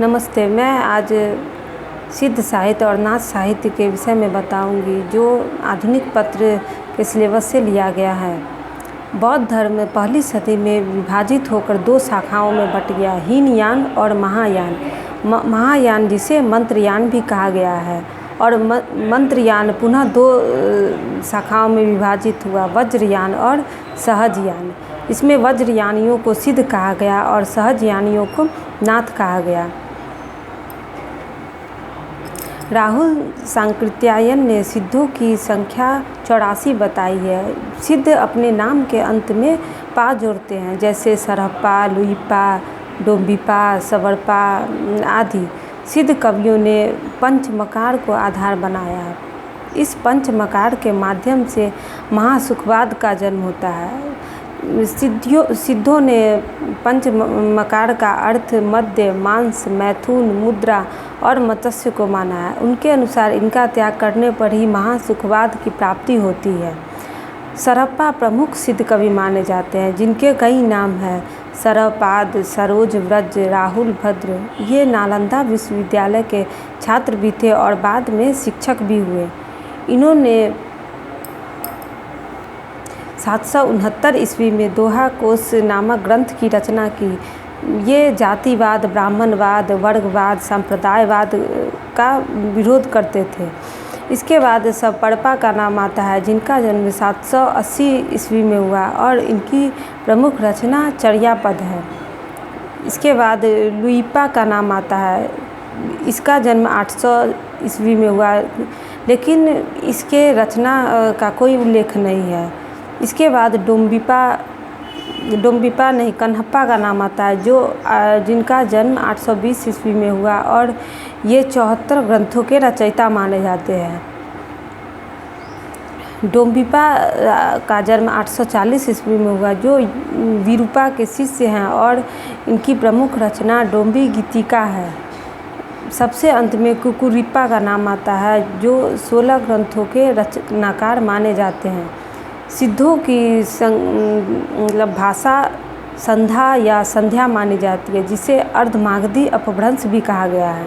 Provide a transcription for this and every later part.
नमस्ते। मैं आज सिद्ध साहित्य और नाथ साहित्य के विषय में बताऊंगी, जो आधुनिक पत्र के सिलेबस से लिया गया है। बौद्ध धर्म पहली सदी में विभाजित होकर दो शाखाओं में बट गया, हीनयान और महायान। महायान जिसे मंत्रयान भी कहा गया है, और मंत्रयान पुनः दो शाखाओं में विभाजित हुआ, वज्रयान और सहजयान। इसमें वज्रयानियों को सिद्ध कहा गया और सहजयानियों को नाथ कहा गया। राहुल सांकृत्यायन ने सिद्धों की संख्या 84 बताई है। सिद्ध अपने नाम के अंत में पा जोड़ते हैं, जैसे सरहप्पा, लुइपा, डोम्बिपा, सवरपा आदि। सिद्ध कवियों ने पंचमकार को आधार बनाया। इस पंचमकार के माध्यम से महासुखवाद का जन्म होता है। सिद्धों ने पंचमकार का अर्थ मध्य, मांस, मैथुन, मुद्रा और मत्स्य को माना है। उनके अनुसार इनका त्याग करने पर ही महासुखवाद की प्राप्ति होती है। सरहप्पा प्रमुख सिद्ध कवि माने जाते हैं, जिनके कई नाम हैं। सरहपाद, सरोज व्रज, राहुल भद्र। ये नालंदा विश्वविद्यालय के छात्र भी थे और बाद में शिक्षक भी हुए। इन्होंने 769 ईस्वी में दोहा कोश नामक ग्रंथ की रचना की। ये जातिवाद, ब्राह्मणवाद, वर्गवाद, संप्रदायवाद का विरोध करते थे। इसके बाद सवपर्पा का नाम आता है, जिनका जन्म 780 ईस्वी में हुआ और इनकी प्रमुख रचना चर्यापद है। इसके बाद लुइपा का नाम आता है। इसका जन्म 800 ईस्वी में हुआ, लेकिन इसके रचना का कोई उल्लेख नहीं है। इसके बाद डोम्बिपा नहीं, कन्हप्पा का नाम आता है, जिनका जन्म 820 ईस्वी में हुआ और ये 74 ग्रंथों के रचयिता माने जाते हैं। डोम्बिपा का जन्म 840 ईस्वी में हुआ, जो विरूपा के शिष्य हैं, और इनकी प्रमुख रचना डोम्बी गीतिका है। सबसे अंत में कुकुरिप्पा का नाम आता है, जो 16 ग्रंथों के रचनाकार माने जाते हैं। सिद्धों की भाषा संध्या या संध्या मानी जाती है, जिसे अर्धमागधी अपभ्रंश भी कहा गया है।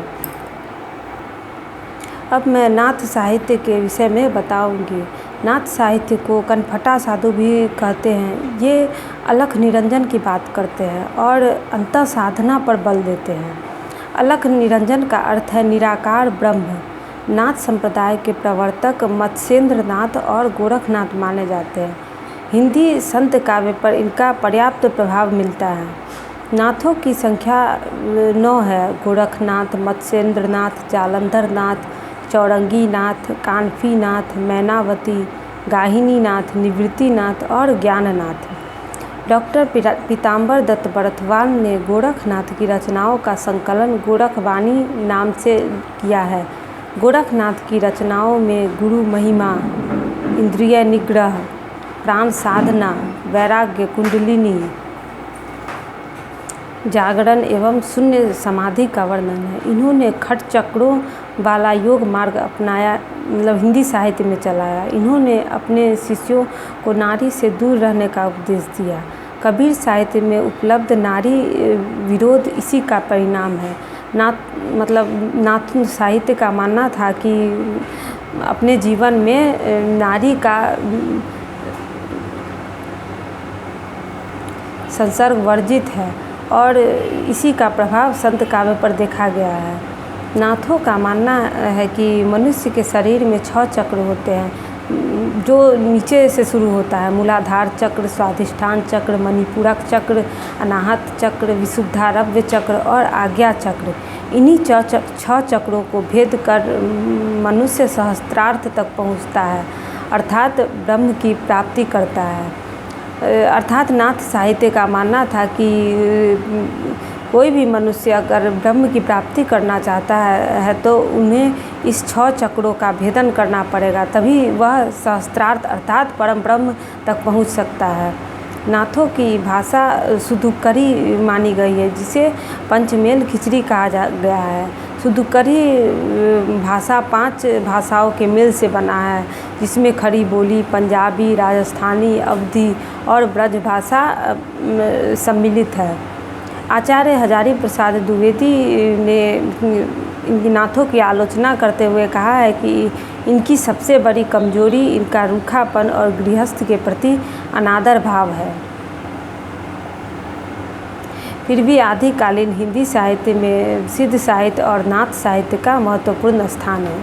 अब मैं नाथ साहित्य के विषय में बताऊंगी। नाथ साहित्य को कनफटा साधु भी कहते हैं। ये अलख निरंजन की बात करते हैं और अंतः साधना पर बल देते हैं। अलख निरंजन का अर्थ है निराकार ब्रह्म। नाथ संप्रदाय के प्रवर्तक मत्स्येंद्र नाथ और गोरखनाथ माने जाते हैं। हिंदी संत काव्य पर इनका पर्याप्त प्रभाव मिलता है। नाथों की संख्या 9 है। गोरखनाथ, मत्स्येंद्र नाथ, जालंधर नाथ, चौरंगी नाथ, कानफी नाथ, मैनावती, गाहिनी नाथ, निवृत्ति नाथ और ज्ञाननाथ। डॉक्टर पीताम्बर दत्त बरथवाल ने गोरखनाथ की रचनाओं का संकलन गोरखवाणी नाम से किया है। गोरखनाथ की रचनाओं में गुरु महिमा, इंद्रिय निग्रह, प्राण साधना, वैराग्य, कुंडलिनी, जागरण एवं शून्य समाधि का वर्णन है। इन्होंने खट चक्रों वाला योग मार्ग अपनाया, हिंदी साहित्य में चलाया। इन्होंने अपने शिष्यों को नारी से दूर रहने का उपदेश दिया। कबीर साहित्य में उपलब्ध नारी विरोध इसी का परिणाम है। नाथ साहित्य का मानना था कि अपने जीवन में नारी का संसर्ग वर्जित है, और इसी का प्रभाव संत काव्य पर देखा गया है। नाथों का मानना है कि मनुष्य के शरीर में 6 चक्र होते हैं, जो नीचे से शुरू होता है। मूलाधार चक्र, स्वाधिष्ठान चक्र, मणिपूरक चक्र, अनाहत चक्र, विशुद्धारव्य चक्र और आज्ञा चक्र। इन्हीं 6 चक्रों को भेद कर मनुष्य सहस्त्रार्थ तक पहुँचता है, अर्थात ब्रह्म की प्राप्ति करता है। अर्थात नाथ साहित्य का मानना था कि कोई भी मनुष्य अगर ब्रह्म की प्राप्ति करना चाहता है तो उन्हें इस 6 चक्रों का भेदन करना पड़ेगा, तभी वह सहस्त्रार्थ अर्थात परम ब्रह्म तक पहुंच सकता है। नाथों की भाषा सुदुक्करी मानी गई है, जिसे पंचमेल खिचड़ी कहा गया है। सुदुक्करी भाषा 5 भाषाओं के मेल से बना है, जिसमें खड़ी बोली, पंजाबी, राजस्थानी, अवधी और ब्रज भाषा सम्मिलित है। आचार्य हजारी प्रसाद द्विवेदी ने इनकी नाथों की आलोचना करते हुए कहा है कि इनकी सबसे बड़ी कमजोरी इनका रूखापन और गृहस्थ के प्रति अनादर भाव है। फिर भी आदिकालीन हिंदी साहित्य में सिद्ध साहित्य और नाथ साहित्य का महत्वपूर्ण स्थान है।